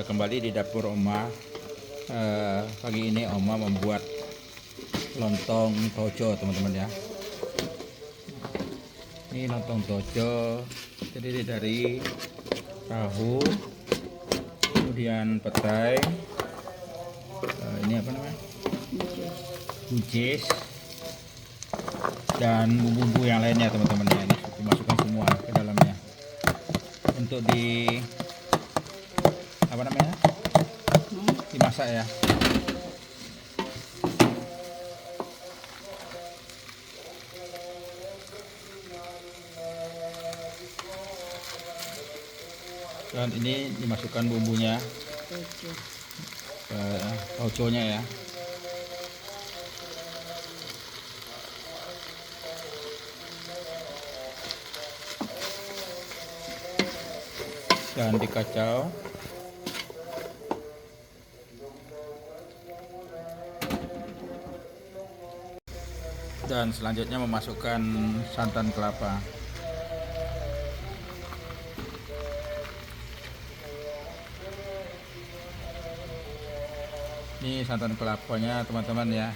kembali di dapur Oma. Pagi ini Oma membuat lontong tojo, teman-teman ya. Ini lontong tojo terdiri dari tahu, kemudian petai, ini apa namanya, buncis, dan bumbu-bumbu yang lainnya, teman-teman ya. Ini dimasukkan semua ke dalamnya untuk dimasak ya. Dan ini dimasukkan bumbunya, tojonya ya. Dan dikacau. Dan selanjutnya memasukkan santan kelapa. Ini santan kelapanya, teman-teman ya,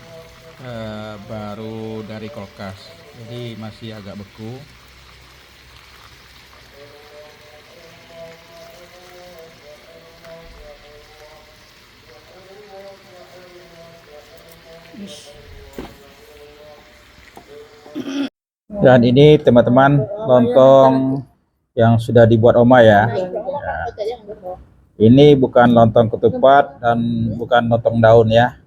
baru dari kulkas, jadi masih agak beku. Dan ini teman-teman lontong yang sudah dibuat Oma ya. Ini bukan lontong ketupat dan bukan lontong daun ya.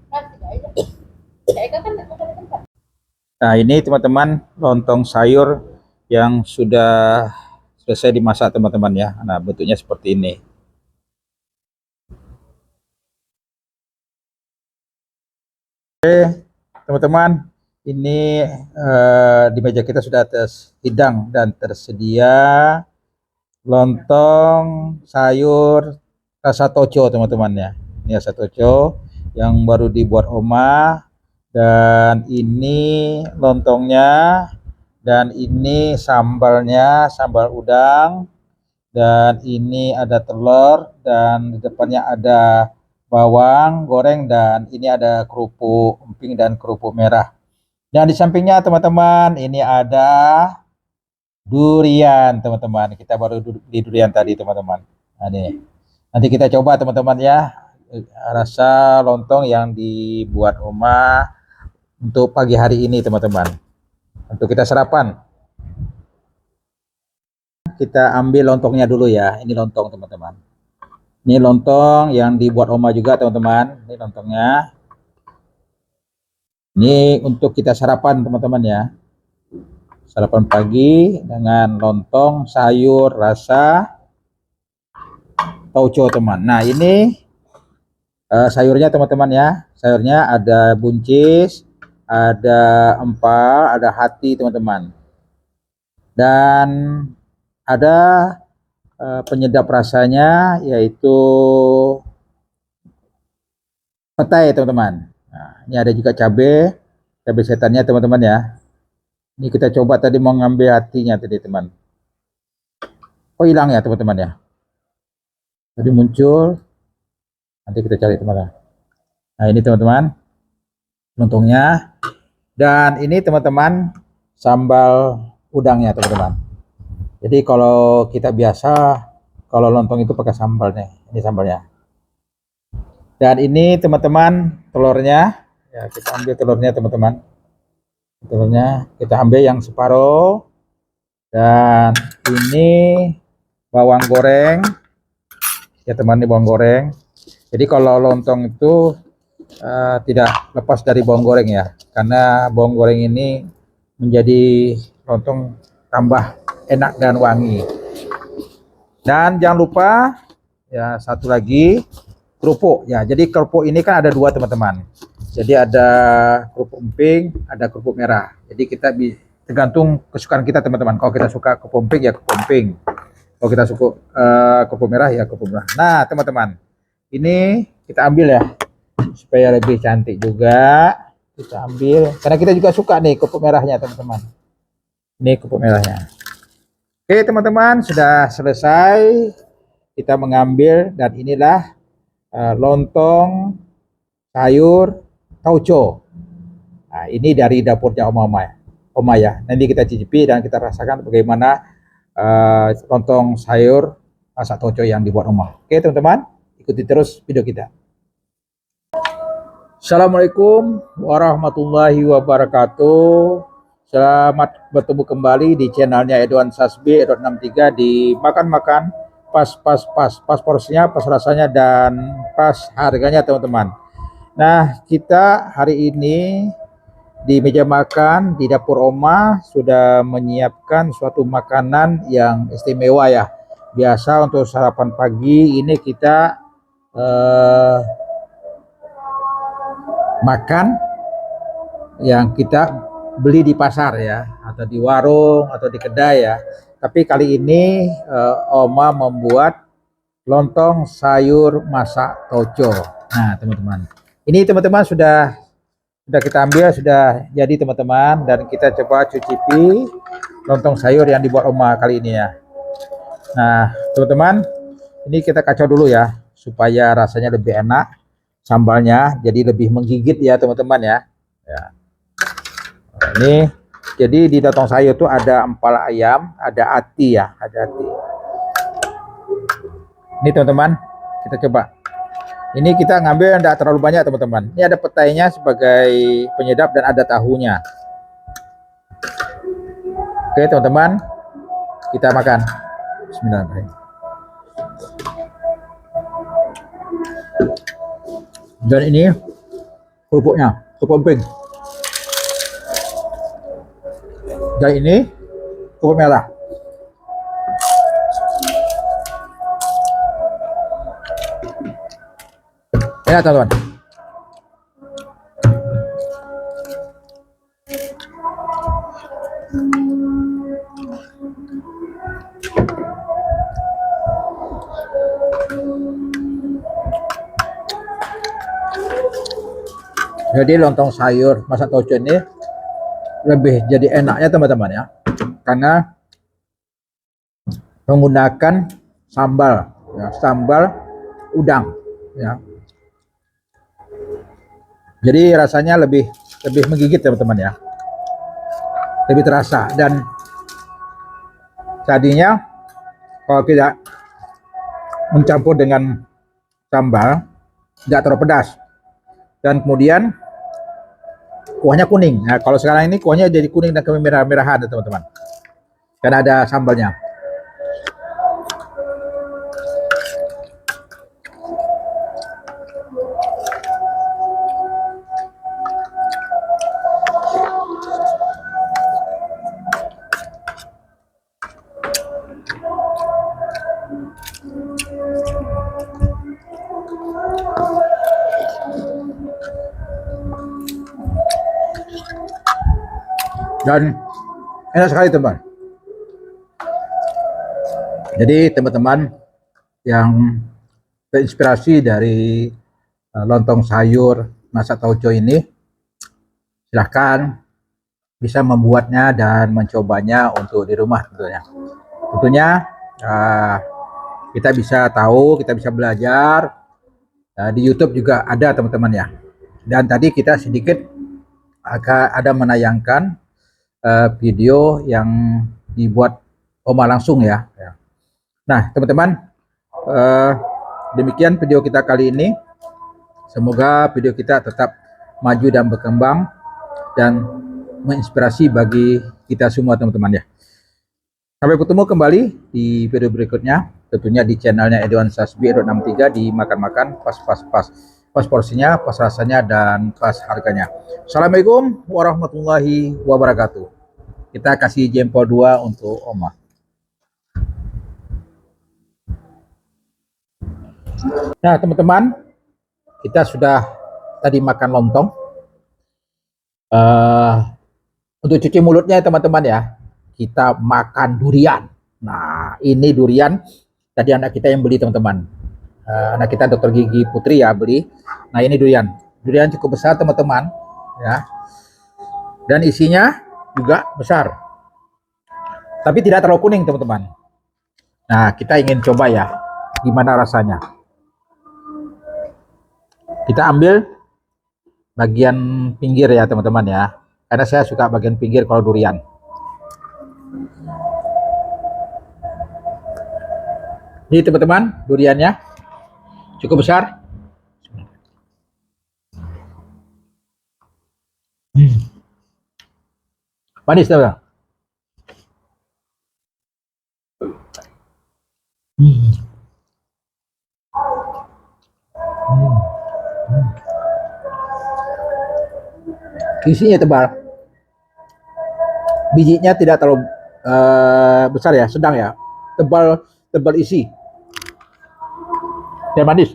Nah, ini teman-teman lontong sayur yang sudah selesai dimasak, teman-teman ya. Nah, bentuknya seperti ini. Oke, teman-teman, ini di meja kita sudah hidang dan tersedia lontong sayur rasa tojo, teman-teman ya. Ini rasa tojo yang baru dibuat Oma, dan ini lontongnya, dan ini sambalnya, sambal udang, dan ini ada telur, dan di depannya ada bawang goreng, dan ini ada kerupuk emping dan kerupuk merah. Dan di sampingnya teman-teman ini ada durian, teman-teman. Kita baru di durian tadi, teman-teman. Nah, ini nanti kita coba, teman-teman ya, rasa lontong yang dibuat Oma untuk pagi hari ini, teman-teman, untuk kita sarapan. Kita ambil lontongnya dulu ya. Ini lontong, teman-teman. Ini lontong yang dibuat Oma juga, teman-teman. Ini lontongnya. Ini untuk kita sarapan, teman-teman ya. Sarapan pagi dengan lontong sayur rasa tojo, teman. Nah, ini sayurnya, teman-teman ya. Sayurnya ada buncis, ada empal, ada hati, teman-teman. Dan ada penyedap rasanya, yaitu petai, teman-teman. Nah, ini ada juga cabai setannya, teman-teman ya. Ini kita coba tadi mau ngambil hatinya tadi, teman. Oh, hilang ya, teman-teman ya. Tadi muncul. Nanti kita cari, teman-teman. Nah, ini teman-teman lontongnya. Dan ini teman-teman sambal udangnya, teman-teman. Jadi kalau kita biasa, kalau lontong itu pakai sambalnya. Ini sambalnya. Dan ini teman-teman telurnya. Ya, kita ambil telurnya, teman-teman. Telurnya kita ambil yang separuh. Dan ini bawang goreng. Ya, teman, ini bawang goreng. Jadi kalau lontong itu tidak lepas dari bawang goreng ya, karena bawang goreng ini menjadi lontong tambah enak dan wangi. Dan jangan lupa ya, satu lagi kerupuk ya. Jadi kerupuk ini kan ada dua, teman-teman. Jadi ada kerupuk emping, ada kerupuk merah. Jadi kita tergantung kesukaan kita, teman-teman. Kalau kita suka kerupuk emping ya kerupuk emping. Kalau kita suka kerupuk merah ya kerupuk merah. Nah, teman-teman, ini kita ambil ya supaya lebih cantik juga. Kita ambil karena kita juga suka nih kerupuk merahnya, teman-teman. Ini kerupuk merahnya. Oke, teman-teman, sudah selesai kita mengambil, dan inilah lontong sayur tauco. Nah, ini dari dapurnya Oma ya. Nanti kita cicipi dan kita rasakan bagaimana lontong sayur masak tauco yang dibuat Oma. Oke teman-teman, ikuti terus video kita. Assalamualaikum warahmatullahi wabarakatuh. Selamat bertemu kembali di channelnya Edwan Sasbi Edward 63 di makan-makan pas porsinya, pas rasanya dan pas harganya teman-teman. Nah, kita hari ini di meja makan di dapur Oma sudah menyiapkan suatu makanan yang istimewa ya. Biasa untuk sarapan pagi ini kita makan yang kita beli di pasar ya, atau di warung atau di kedai ya. Tapi kali ini Oma membuat lontong sayur masak tauco. Nah teman-teman, ini teman-teman sudah kita ambil, sudah jadi teman-teman, dan kita coba cicipi lontong sayur yang dibuat Oma kali ini ya. Nah teman-teman, ini kita kacau dulu ya supaya rasanya lebih enak, sambalnya jadi lebih menggigit ya teman-teman ya. Nah, ini jadi di lontong sayur itu ada empal ayam, ada ati ya, ada ati. Ini teman-teman, kita coba. Ini kita ngambil tidak terlalu banyak teman-teman. Ini ada petainya sebagai penyedap dan ada tahunya. Oke teman-teman, kita makan. Bismillahirrahmanirrahim. Dan ini kerupuknya, kerupuk emping. Dan ini kerupuk merah. Ya teman-teman. Jadi lontong sayur masak tauco ini lebih jadi enaknya teman-teman ya, karena menggunakan sambal ya, sambal udang ya. Jadi rasanya lebih menggigit teman-teman ya, lebih terasa. Dan tadinya kalau tidak mencampur dengan sambal tidak terlalu pedas, dan kemudian kuahnya kuning. Nah kalau sekarang ini kuahnya jadi kuning dan kemerah-merahan teman-teman, karena ada sambalnya. Dan enak sekali teman. Jadi teman-teman yang terinspirasi dari lontong sayur masak tauco ini, silahkan bisa membuatnya dan mencobanya untuk di rumah tentunya. Tentunya kita bisa tahu, kita bisa belajar di YouTube juga ada teman-teman ya. Dan tadi kita sedikit ada menayangkan video yang dibuat Oma langsung ya. Nah teman-teman, demikian video kita kali ini. Semoga video kita tetap maju dan berkembang dan menginspirasi bagi kita semua teman-teman ya. Sampai bertemu kembali di video berikutnya, tentunya di channelnya Edwan Sasbi Edward 63 di makan-makan pas porsinya, pas rasanya dan pas harganya. Assalamualaikum warahmatullahi wabarakatuh. Kita kasih jempol 2 untuk Oma. Nah teman-teman, kita sudah tadi makan lontong. Untuk cuci mulutnya teman-teman ya, kita makan durian. Nah ini durian tadi anak kita yang beli teman-teman. Anak kita dokter gigi Putri ya beli. Nah ini durian cukup besar teman-teman ya, dan isinya juga besar, tapi tidak terlalu kuning teman-teman. Nah kita ingin coba ya gimana rasanya. Kita ambil bagian pinggir ya teman-teman ya. Karena saya suka bagian pinggir kalau durian. Ini teman-teman, duriannya cukup besar. Manis teman-teman. Hmm. Hmm. Isinya tebal. Bijinya tidak terlalu besar ya, sedang ya. Tebal, tebal isi. Dan manis.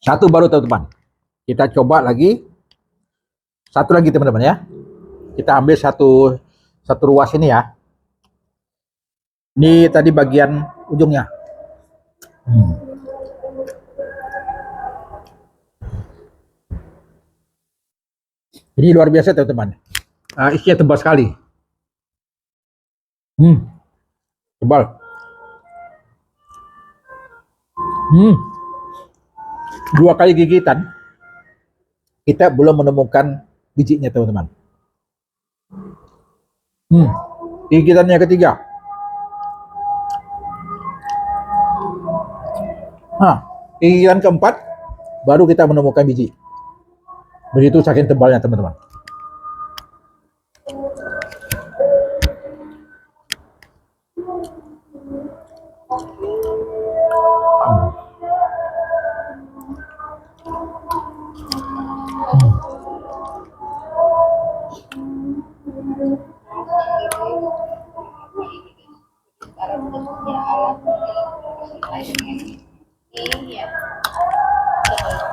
Satu baru teman-teman. Kita coba lagi. Satu lagi teman-teman ya. Kita ambil satu ruas ini ya. Ini tadi bagian ujungnya. Ini luar biasa teman-teman. Isinya tebal sekali. Tebal. Dua kali gigitan, kita belum menemukan bijinya teman-teman. Gigitannya ketiga. Gigitan keempat, baru kita menemukan biji. Begitu saking tebalnya teman-teman.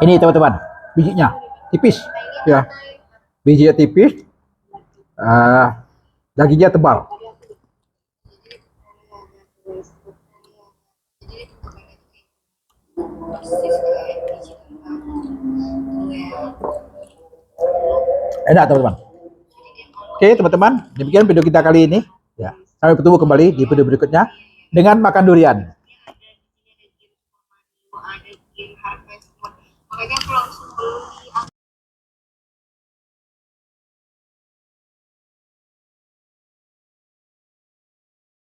Ini teman-teman, bijinya tipis ya, bijinya tipis, dagingnya tebal. Enak teman-teman. Oke teman-teman, demikian video kita kali ini ya. Sampai bertemu kembali di video berikutnya dengan makan durian.